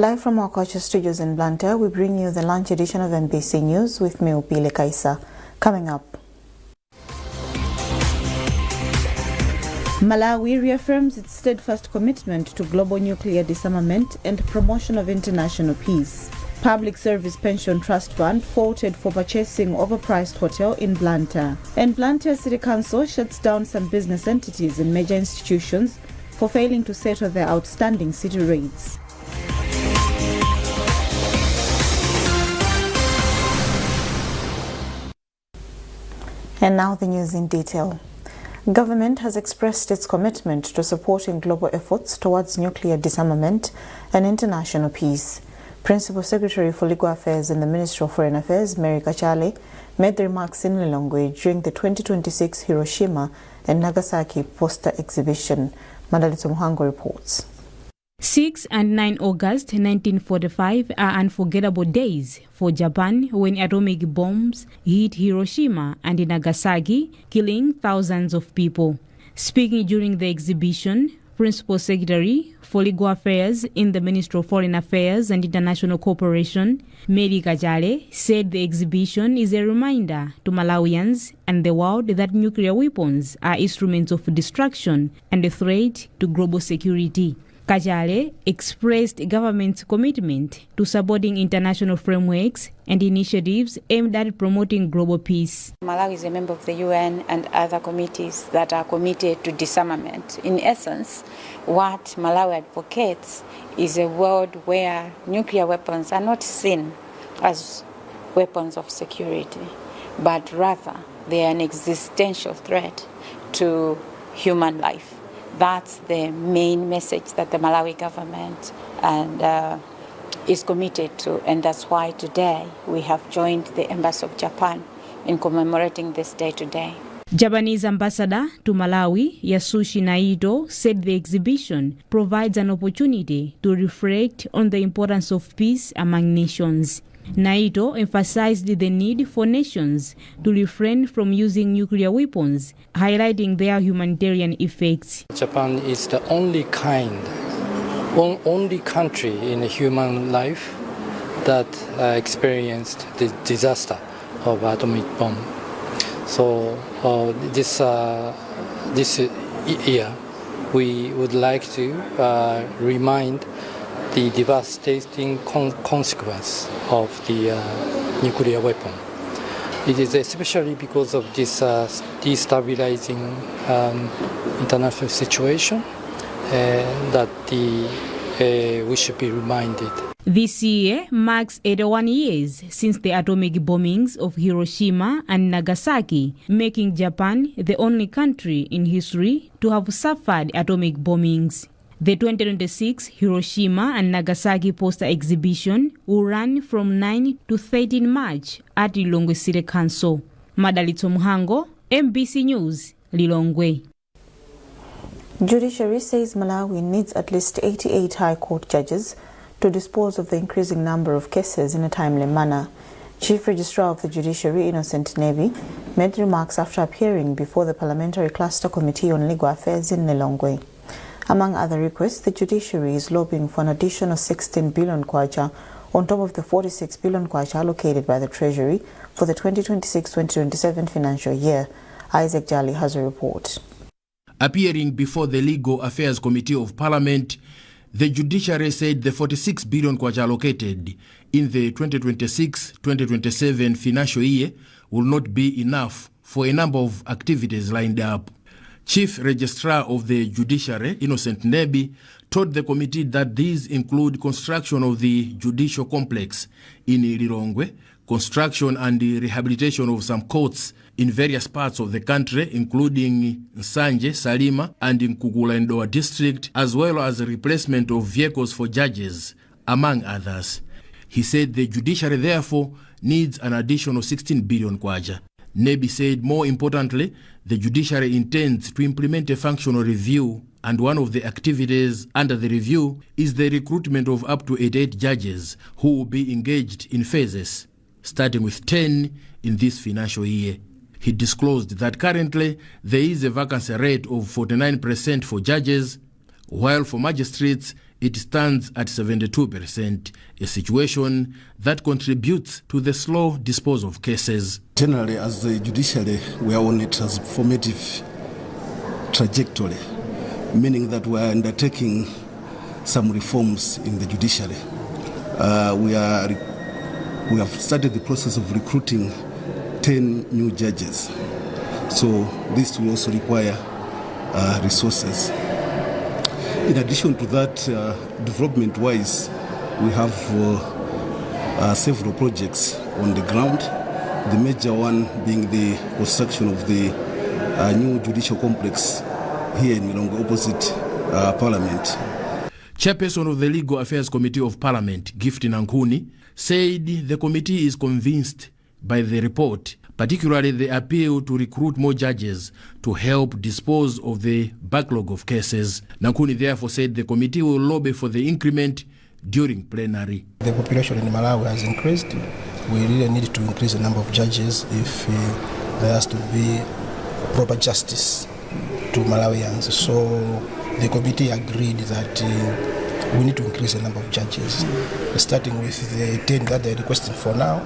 Live from our culture studios in Blantyre, we bring you the lunch edition of MBC News with me, Opile Kaisa. Coming up, Malawi reaffirms its steadfast commitment to global nuclear disarmament and promotion of international peace. Public Service Pension Trust Fund faulted for purchasing overpriced hotel in Blantyre. And Blantyre City Council shuts down some business entities and major institutions for failing to settle their outstanding city rates. And now the news in detail. Government has expressed its commitment to supporting global efforts towards nuclear disarmament and international peace. Principal Secretary for Legal Affairs in the Ministry of Foreign Affairs, Mary Kachale, made the remarks in Lilongwe during the 2026 Hiroshima and Nagasaki poster exhibition. Madalito Muhango reports. 6 and 9 August 1945 are unforgettable days for Japan when atomic bombs hit Hiroshima and Nagasaki, killing thousands of people. Speaking during the exhibition, Principal Secretary for Legal Affairs in the Ministry of Foreign Affairs and International Cooperation, Mary Kachale, said the exhibition is a reminder to Malawians and the world that nuclear weapons are instruments of destruction and a threat to global security. Kachale expressed government's commitment to supporting international frameworks and initiatives aimed at promoting global peace. Malawi is a member of the UN and other committees that are committed to disarmament. In essence, what Malawi advocates is a world where nuclear weapons are not seen as weapons of security, but rather they are an existential threat to human life. That's the main message that the Malawi government is committed to, and that's why today we have joined the Embassy of Japan in commemorating this day today. Japanese ambassador to Malawi, Yasushi Naito, said the exhibition provides an opportunity to reflect on the importance of peace among nations. Naito emphasized the need for nations to refrain from using nuclear weapons, highlighting their humanitarian effects. Japan is the only country in human life that experienced the disaster of atomic bomb. So this year we would like to remind the devastating consequence of the nuclear weapon. It is especially because of this destabilizing international situation that we should be reminded. This year marks 81 years since the atomic bombings of Hiroshima and Nagasaki, making Japan the only country in history to have suffered atomic bombings. The 2026 Hiroshima and Nagasaki poster exhibition will run from 9 to 13 March at Lilongwe City Council. Madalito Muhango, MBC News, Lilongwe. Judiciary says Malawi needs at least 88 High Court judges to dispose of the increasing number of cases in a timely manner. Chief Registrar of the Judiciary, Innocent Nebi, made remarks after appearing before the Parliamentary Cluster Committee on Legal Affairs in Lilongwe. Among other requests, the judiciary is lobbying for an additional 16 billion kwacha on top of the 46 billion kwacha allocated by the Treasury for the 2026-2027 financial year. Isaac Jali has a report. Appearing before the Legal Affairs Committee of Parliament, the judiciary said the 46 billion kwacha allocated in the 2026-2027 financial year will not be enough for a number of activities lined up. Chief Registrar of the Judiciary, Innocent Nebi, told the committee that these include construction of the judicial complex in Lilongwe, construction and rehabilitation of some courts in various parts of the country, including Nsanje, Salima, and Nkugula and Doa district, as well as the replacement of vehicles for judges, among others. He said the judiciary therefore needs an additional 16 billion kwacha. Nebi said, more importantly, the judiciary intends to implement a functional review, and one of the activities under the review is the recruitment of up to 88 judges who will be engaged in phases, starting with 10 in this financial year. He disclosed that currently there is a vacancy rate of 49% for judges, while for magistrates it stands at 72%, a situation that contributes to the slow disposal of cases. Generally, as the judiciary, we are on a transformative trajectory, meaning that we are undertaking some reforms in the judiciary. We have started the process of recruiting 10 new judges. So this will also require resources. In addition to that, development-wise, we have several projects on the ground, the major one being the construction of the new judicial complex here in Milongo opposite Parliament. Chairperson of the Legal Affairs Committee of Parliament, Gift Nkhani, said the committee is convinced by the report, particularly the appeal to recruit more judges to help dispose of the backlog of cases. Nkhani therefore said the committee will lobby for the increment during plenary. The population in Malawi has increased. We really need to increase the number of judges if there has to be proper justice to Malawians. So the committee agreed that we need to increase the number of judges, starting with the 10 that they're requesting for now,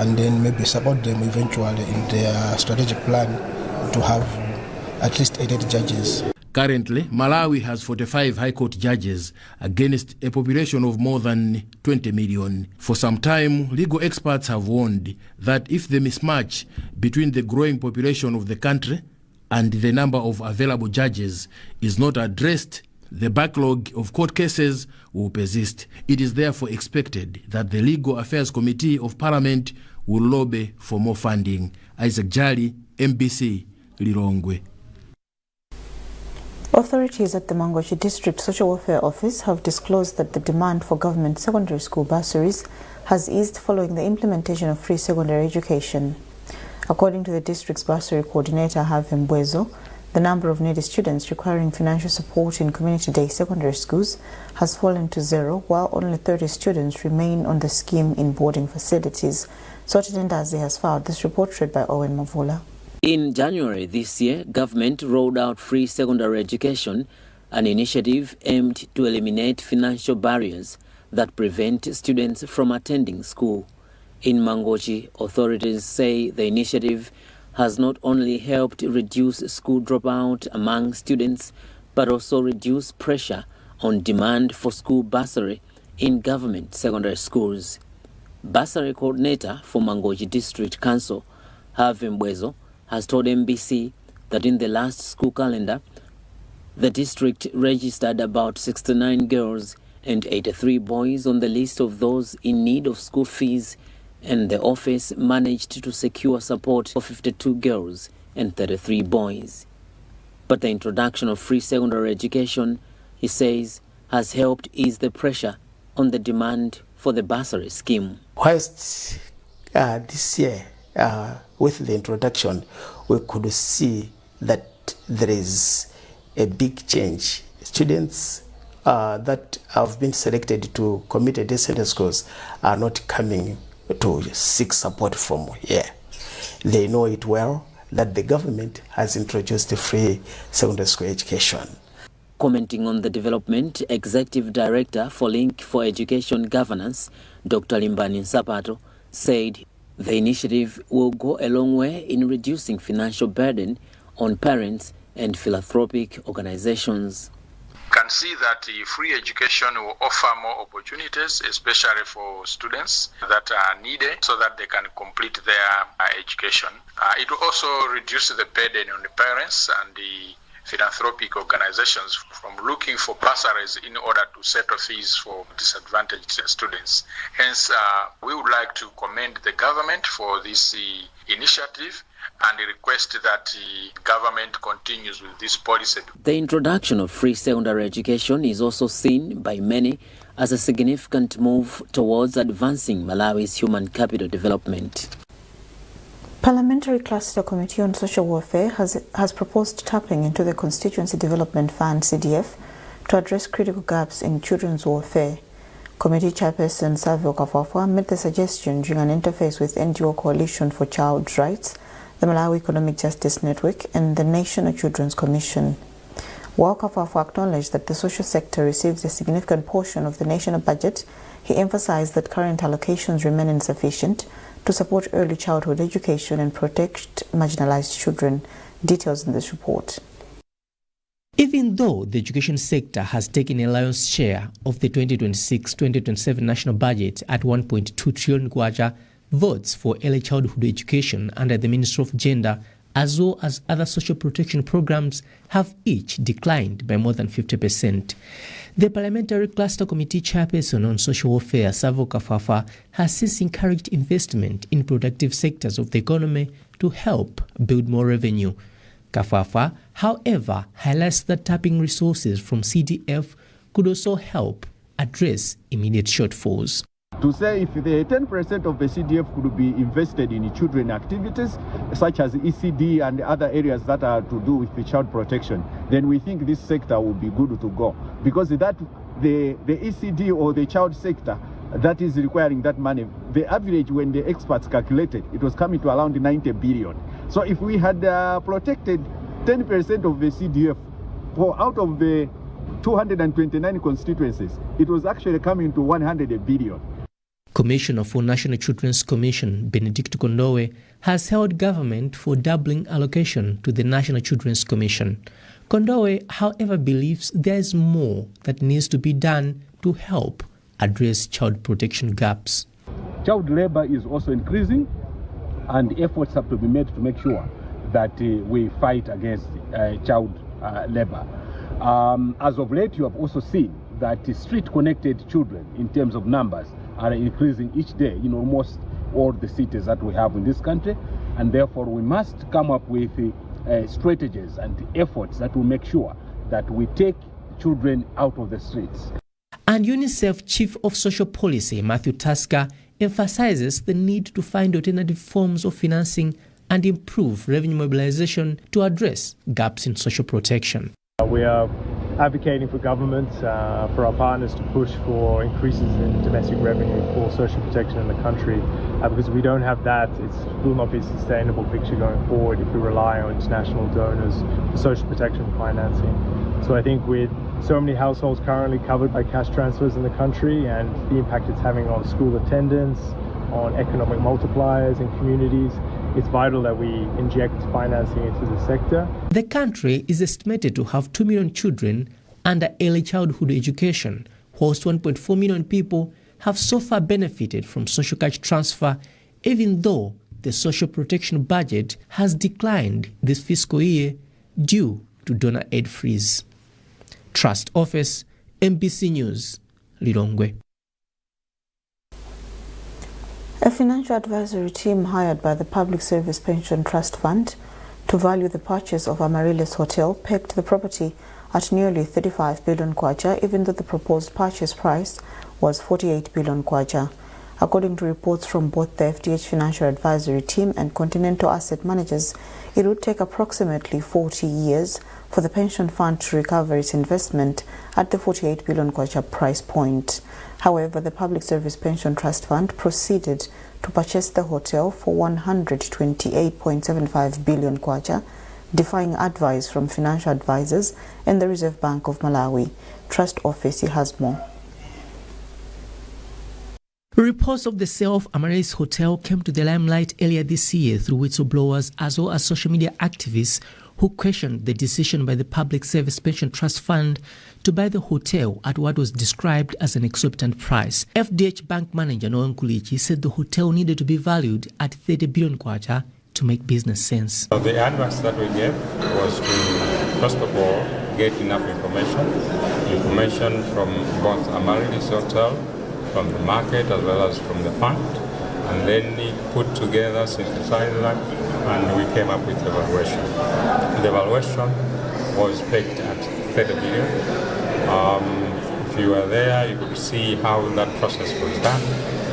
and then maybe support them eventually in their strategic plan to have at least 8 judges. Currently, Malawi has 45 High Court judges against a population of more than 20 million. For some time, legal experts have warned that if the mismatch between the growing population of the country and the number of available judges is not addressed, the backlog of court cases will persist. It is therefore expected that the Legal Affairs Committee of Parliament will lobby for more funding. Isaac Jali, MBC, Lilongwe. Authorities at the Mangochi District Social Welfare Office have disclosed that the demand for government secondary school bursaries has eased following the implementation of free secondary education. According to the district's bursary coordinator, Havim Bwezo, the number of needy students requiring financial support in community day secondary schools has fallen to 0, while only 30 students remain on the scheme in boarding facilities. Sorted Ndazi has filed this report read by Owen Mavula. In January this year, government rolled out free secondary education, an initiative aimed to eliminate financial barriers that prevent students from attending school. In Mangochi, authorities say the initiative has not only helped reduce school dropout among students, but also reduce pressure on demand for school bursary in government secondary schools. Bursary coordinator for Mangochi District Council, Havim Bwezo, has told MBC that in the last school calendar, the district registered about 69 girls and 83 boys on the list of those in need of school fees, and the office managed to secure support for 52 girls and 33 boys. But the introduction of free secondary education, he says, has helped ease the pressure on the demand for the bursary scheme. Whilst this year, with the introduction, we could see that there is a big change. Students that have been selected to community day secondary schools are not coming to seek support from here. They know it well that the government has introduced the free secondary school education. Commenting on the development, Executive Director for Link for Education Governance, Dr. Limbani Sapato, said the initiative will go a long way in reducing financial burden on parents and philanthropic organizations. Can see that the free education will offer more opportunities, especially for students that are needed so that they can complete their education. It will also reduce the burden on the parents and the philanthropic organizations from looking for bursaries in order to settle fees for disadvantaged students. Hence, we would like to commend the government for this initiative and request that the government continues with this policy. The introduction of free secondary education is also seen by many as a significant move towards advancing Malawi's human capital development. Parliamentary Cluster Committee on Social Welfare has proposed tapping into the Constituency Development Fund (CDF) to address critical gaps in children's welfare. Committee Chairperson Zabuka made the suggestion during an interface with NGO Coalition for Child Rights, the Malawi Economic Justice Network, and the National Children's Commission. While Kafafu acknowledged that the social sector receives a significant portion of the national budget, he emphasized that current allocations remain insufficient to support early childhood education and protect marginalized children. Details in this report. Even though the education sector has taken a lion's share of the 2026-2027 national budget at 1.2 trillion kwacha, votes for early childhood education under the Ministry of Gender as well as other social protection programs have each declined by more than 50%. The Parliamentary Cluster Committee Chairperson on Social Welfare, Zabuka, has since encouraged investment in productive sectors of the economy to help build more revenue. Kafafa, however, highlights that tapping resources from CDF could also help address immediate shortfalls. To say if the 10% of the CDF could be invested in children activities such as ECD and other areas that are to do with the child protection, then we think this sector would be good to go, because that the ECD or the child sector that is requiring that money, the average when the experts calculated, it was coming to around 90 billion. So if we had protected 10% of the CDF out of the 229 constituencies, it was actually coming to 100 billion. Commissioner for National Children's Commission, Benedict Kondowe, has held government for doubling allocation to the National Children's Commission. Kondowe, however, believes there is more that needs to be done to help address child protection gaps. Child labor is also increasing, and efforts have to be made to make sure that we fight against child labor. As of late, you have also seen that street-connected children, in terms of numbers, are increasing each day in almost all the cities that we have in this country, and therefore we must come up with strategies and efforts that will make sure that we take children out of the streets. And UNICEF Chief of Social Policy, Matthew Tasker, emphasizes the need to find alternative forms of financing and improve revenue mobilization to address gaps in social protection. We are advocating for government, for our partners to push for increases in domestic revenue for social protection in the country, because if we don't have that, it will not be a sustainable picture going forward if we rely on international donors for social protection financing. So I think with so many households currently covered by cash transfers in the country and the impact it's having on school attendance, on economic multipliers in communities, it's vital that we inject financing into the sector. The country is estimated to have 2 million children under early childhood education, whilst 1.4 million people have so far benefited from social cash transfer, even though the social protection budget has declined this fiscal year due to donor aid freeze. Trust Office, MBC News, Lilongwe. A financial advisory team hired by the Public Service Pension Trust Fund to value the purchase of Amaryllis Hotel pegged the property at nearly 35 billion kwacha, even though the proposed purchase price was 48 billion kwacha. According to reports from both the FDH Financial Advisory Team and Continental Asset Managers, it would take approximately 40 years for the pension fund to recover its investment at the 48 billion kwacha price point. However, the Public Service Pension Trust Fund proceeded to purchase the hotel for 128.75 billion kwacha, defying advice from financial advisors and the Reserve Bank of Malawi. Trust Office has more. Reports of the sale of Amaryllis Hotel came to the limelight earlier this year through whistleblowers as well as social media activists who questioned the decision by the Public Service Pension Trust Fund to buy the hotel at what was described as an exorbitant price. FDH Bank manager Noah Nkulichi said the hotel needed to be valued at 30 billion kwacha to make business sense. So the advice that we gave was to, first of all, get enough information from both Amaryllis Hotel, from the market as well as from the fund, and then put together, synthesize that, and we came up with the valuation. The valuation was pegged at 30 billion. If you were there, you could see how that process was done.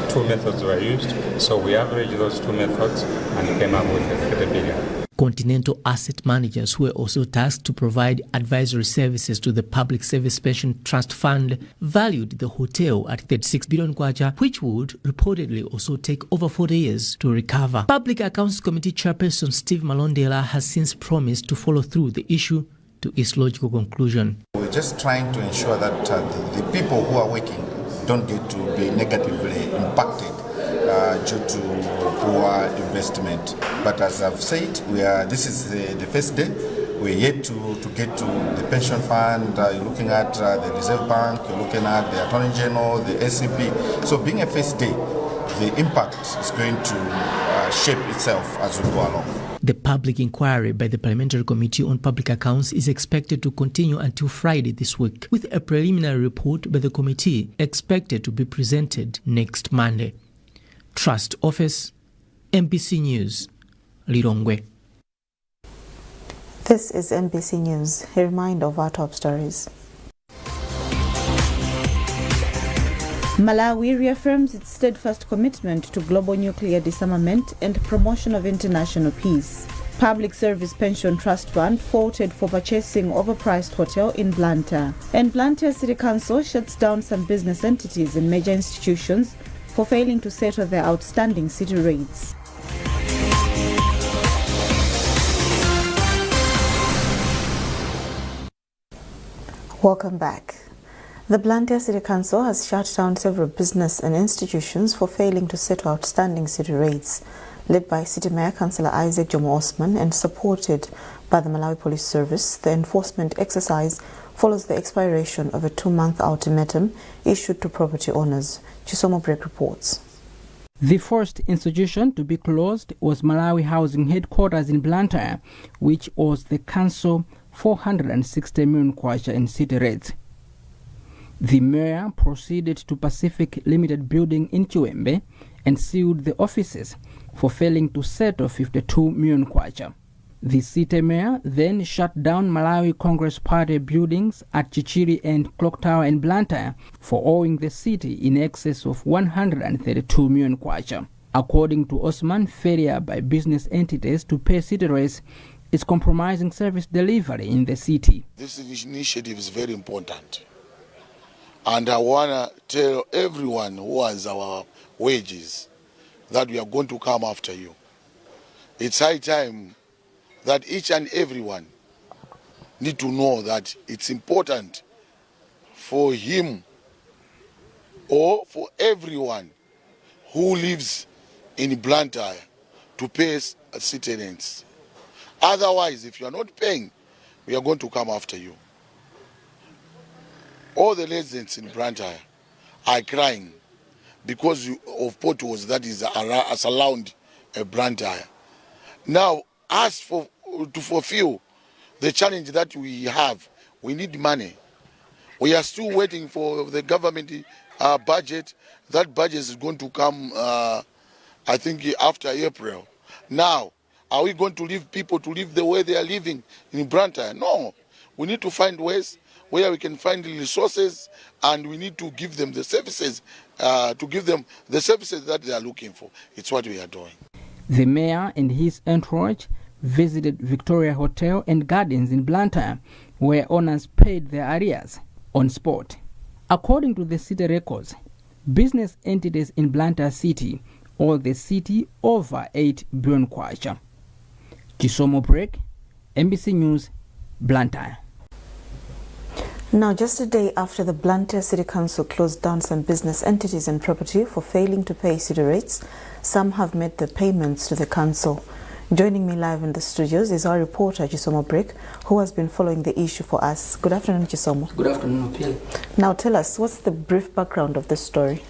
Two methods were used, so we averaged those two methods and came up with the 30 billion. Continental Asset Managers, who were also tasked to provide advisory services to the Public Service Pension Trust Fund, valued the hotel at 36 billion kwacha, which would reportedly also take over 40 years to recover. Public Accounts Committee Chairperson Steve Malondela has since promised to follow through the issue to its logical conclusion. We're just trying to ensure that the people who are working don't get to be negatively impacted due to poor investment. But as I've said, this is the first day. We're yet to get to the pension fund. You're looking at the Reserve Bank, you're looking at the Attorney General, the SCP. So being a first day, the impact is going to shape itself as we go along. The public inquiry by the Parliamentary Committee on Public Accounts is expected to continue until Friday this week, with a preliminary report by the committee expected to be presented next Monday. Trust Office, MBC News, Lilongwe. This is MBC News. A reminder of our top stories. Malawi reaffirms its steadfast commitment to global nuclear disarmament and promotion of international peace. Public Service Pension Trust Fund faulted for purchasing overpriced hotel in Blantyre. And Blantyre City Council shuts down some business entities and major institutions for failing to settle their outstanding city rates. Welcome back. The Blantyre City Council has shut down several business and institutions for failing to settle outstanding city rates. Led by City Mayor Councillor Isaac Jomo Osman and supported by the Malawi Police Service, the enforcement exercise follows the expiration of a 2-month ultimatum issued to property owners. Chisomo Break reports. The first institution to be closed was Malawi Housing Headquarters in Blantyre, which owes the council 460 million kwacha in city rates. The mayor proceeded to Pacific Limited Building in Chiwembe and sealed the offices for failing to settle 52 million kwacha. The city mayor then shut down Malawi Congress Party buildings at Chichiri and Clock Tower in Blantyre for owing the city in excess of 132 million kwacha. According to Osman, failure by business entities to pay city rates is compromising service delivery in the city. This initiative is very important. And I want to tell everyone who has our wages that we are going to come after you. It's high time that each and everyone need to know that it's important for him or for everyone who lives in Blantyre to pay city rents. Otherwise, if you are not paying, we are going to come after you. All the residents in Blantyre are crying because of potholes that is surround Blantyre. Now, to fulfill the challenge that we have, we need money. We are still waiting for the government budget. That budget is going to come, I think, after April. Now, are we going to leave people to live the way they are living in Blantyre? No. We need to find ways where we can find the resources, and we need to give them the services, that they are looking for. It's what we are doing. The mayor and his entourage visited Victoria Hotel and Gardens in Blantyre, where owners paid their arrears on spot. According to the city records, business entities in Blantyre City owe the city over 8 billion kwacha. Chisomo Break, MBC News, Blantyre. Now, just a day after the Blantyre City Council closed down some business entities and property for failing to pay city rates, some have made the payments to the council. Joining me live in the studios is our reporter, Chisomo Break, who has been following the issue for us. Good afternoon, Chisomo. Good afternoon, Pili. Now, tell us, what's the brief background of this story?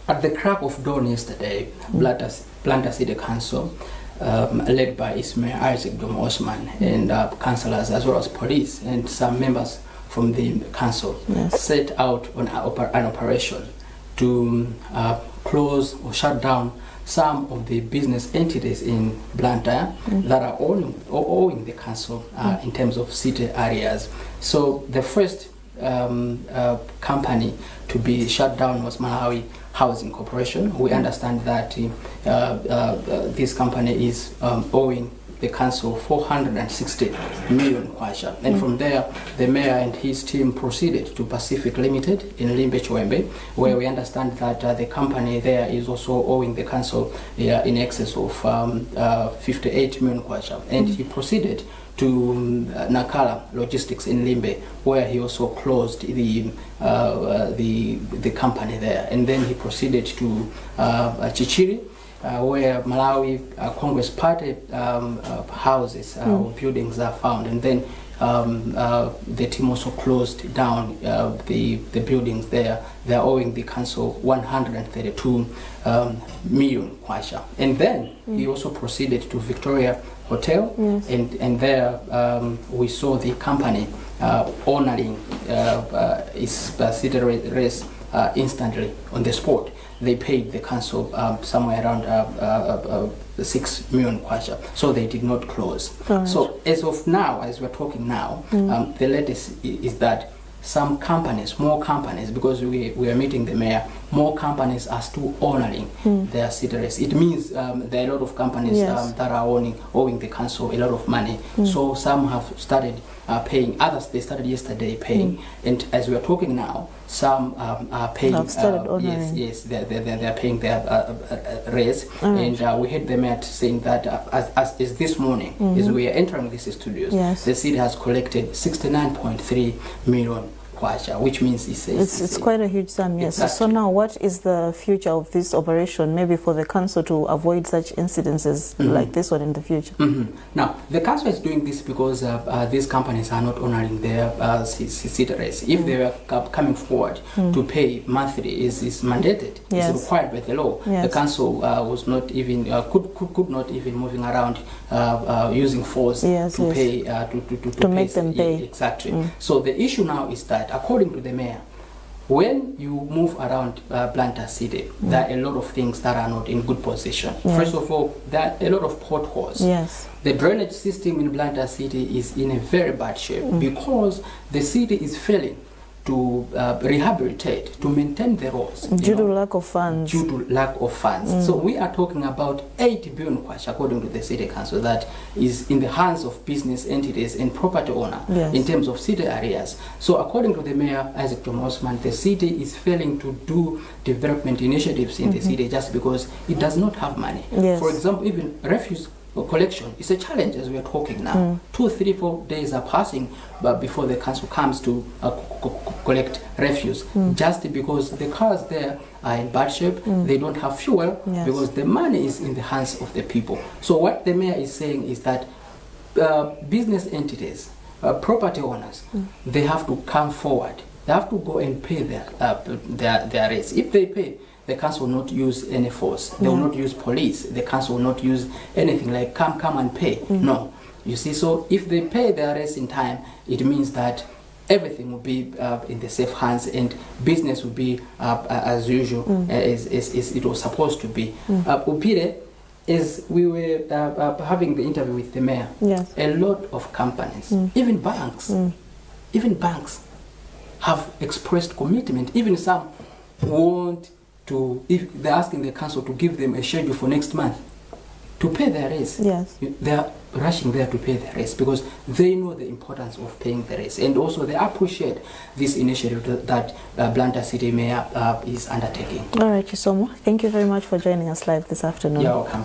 At the crack of dawn yesterday, Blantyre City Council, led by its Mayor Isaac Jomo Osman and councillors as well as police and some members from the council, set out on an operation to close or shut down some of the business entities in Blantyre that are owing the council in terms of city areas. So the first company to be shut down was Malawi Housing Corporation. We understand that this company is owing the council 460 million kwacha. And from there, the mayor and his team proceeded to Pacific Limited in Limbe Chiwembe, where we understand that the company there is also owing the council in excess of 58 million kwacha. And he proceeded to Nakala Logistics in Limbe, where he also closed the company there, and then he proceeded to Chichiri, where Malawi Congress Party houses or buildings are found, and then the team also closed down the buildings there. They are owing the council 132 million kwacha. And then he also proceeded to Victoria Hotel, and there we saw the company honoring its subsidiaries instantly on the spot. They paid the council somewhere around 6 million kwacha, so they did not close. Right. So as of now, as we're talking now, the latest is that some companies, more companies, because we are meeting the mayor, more companies are still honoring their subsidiaries. It means there are a lot of companies that are owing the council a lot of money. So some have started paying, others they started yesterday paying, and as we are talking now, some are paying. Have started honoring. Yes, they're paying their raise, and we heard the mayor saying that as this morning, as we are entering these studios, the city has collected 69.3 million kwacha, which means it's quite a huge sum. Yes. Exactly. So now, what is the future of this operation? Maybe for the council to avoid such incidences like this one in the future. Now, the council is doing this because these companies are not honoring their subsidiaries. If they are coming forward to pay monthly, is mandated. It's required by the law. The council was not even could not even moving around using force to pay to make them pay. Exactly. So the issue now is that, according to the mayor, when you move around Blantyre City, there are a lot of things that are not in good position. First of all, there are a lot of potholes. The drainage system in Blantyre City is in a very bad shape because the city is failing to rehabilitate, to maintain the roads. Due to lack of funds. So we are talking about 80 billion kwacha, according to the city council, that is in the hands of business entities and property owner in terms of city areas. So according to the mayor, Isaac Osman, the city is failing to do development initiatives in the city just because it does not have money. For example, even refuse collection is a challenge as we are talking now. 2, 3, 4 days are passing before the council comes to collect refuse, just because the cars there are in bad shape. They don't have fuel because the money is in the hands of the people. So what the mayor is saying is that business entities, property owners, they have to come forward. They have to go and pay their rates. If they pay, the council will not use any force. They will not use police. The council will not use anything like come and pay. No. You see, so if they pay their rates in time, it means that everything will be in the safe hands and business will be as usual as it was supposed to be. Upire, as we were having the interview with the mayor, a lot of companies, even banks have expressed commitment. Even some want to, if they're asking the council to give them a schedule for next month to pay their rates. They are rushing there to pay their rates because they know the importance of paying the rates, and also they appreciate this initiative that Blantyre City Mayor is undertaking. All right, Chisomo, thank you very much for joining us live this afternoon. You're welcome.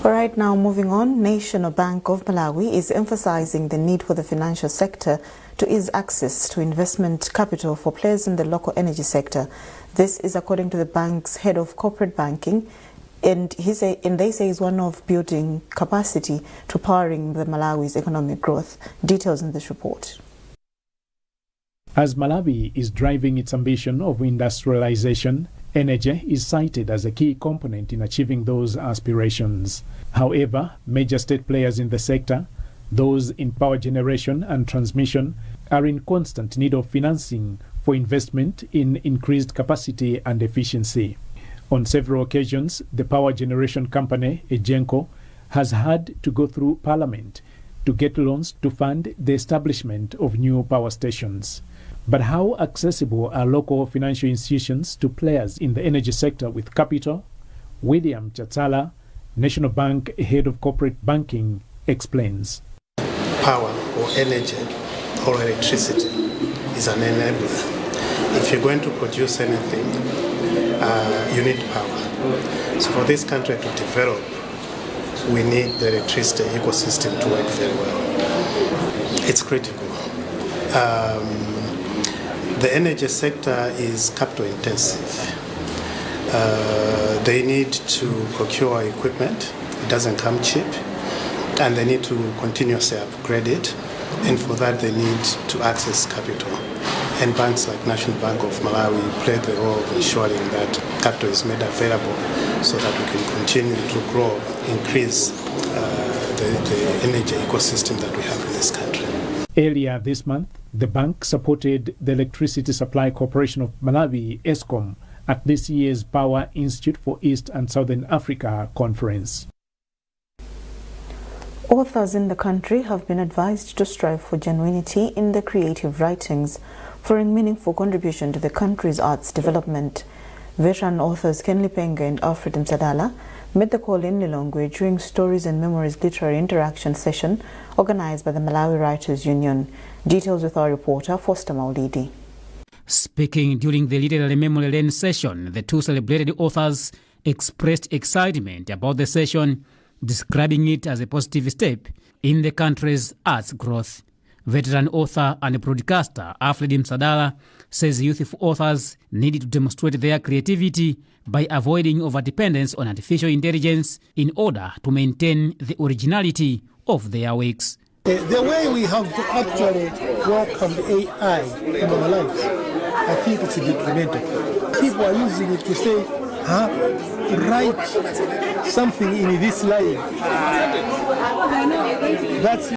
All right, now moving on, National Bank of Malawi is emphasizing the need for the financial sector to ease access to investment capital for players in the local energy sector. This is according to the bank's head of corporate banking, and they say is one of building capacity to powering the Malawi's economic growth. Details in this report. As Malawi is driving its ambition of industrialization, energy is cited as a key component in achieving those aspirations. However, major state players in the sector, those in power generation and transmission, are in constant need of financing for investment in increased capacity and efficiency. On several occasions, the power generation company, Egenco, has had to go through Parliament to get loans to fund the establishment of new power stations. But how accessible are local financial institutions to players in the energy sector with capital? William Chatsala, National Bank Head of Corporate Banking, explains. Power or energy or electricity is an enabler. If you're going to produce anything, you need power. So for this country to develop, we need the electricity ecosystem to work very well. It's critical. The energy sector is capital intensive. They need to procure equipment. It doesn't come cheap. And they need to continuously upgrade it. And for that, they need to access capital. And banks like National Bank of Malawi play the role of ensuring that capital is made available so that we can continue to grow, increase the energy ecosystem that we have in this country. Earlier this month, the bank supported the Electricity Supply Corporation of Malawi, ESCOM, at this year's Power Institute for East and Southern Africa conference. Authors in the country have been advised to strive for genuinity in their creative writings for a meaningful contribution to the country's arts development. Veteran authors Kenli Penga and Alfred Msadala made the call in Lilongwe during Stories and Memories Literary Interaction session organized by the Malawi Writers Union. Details with our reporter Foster Maulidi. Speaking during the Literary Memory Lane session, the two celebrated authors expressed excitement about the session, describing it as a positive step in the country's arts growth. Veteran author and broadcaster Alfred Msadala says youthful authors need to demonstrate their creativity by avoiding overdependence on artificial intelligence in order to maintain the originality of their works. The way we have to actually welcome AI in our lives, I think it's detrimental. People are using it to say, write something in this line. That's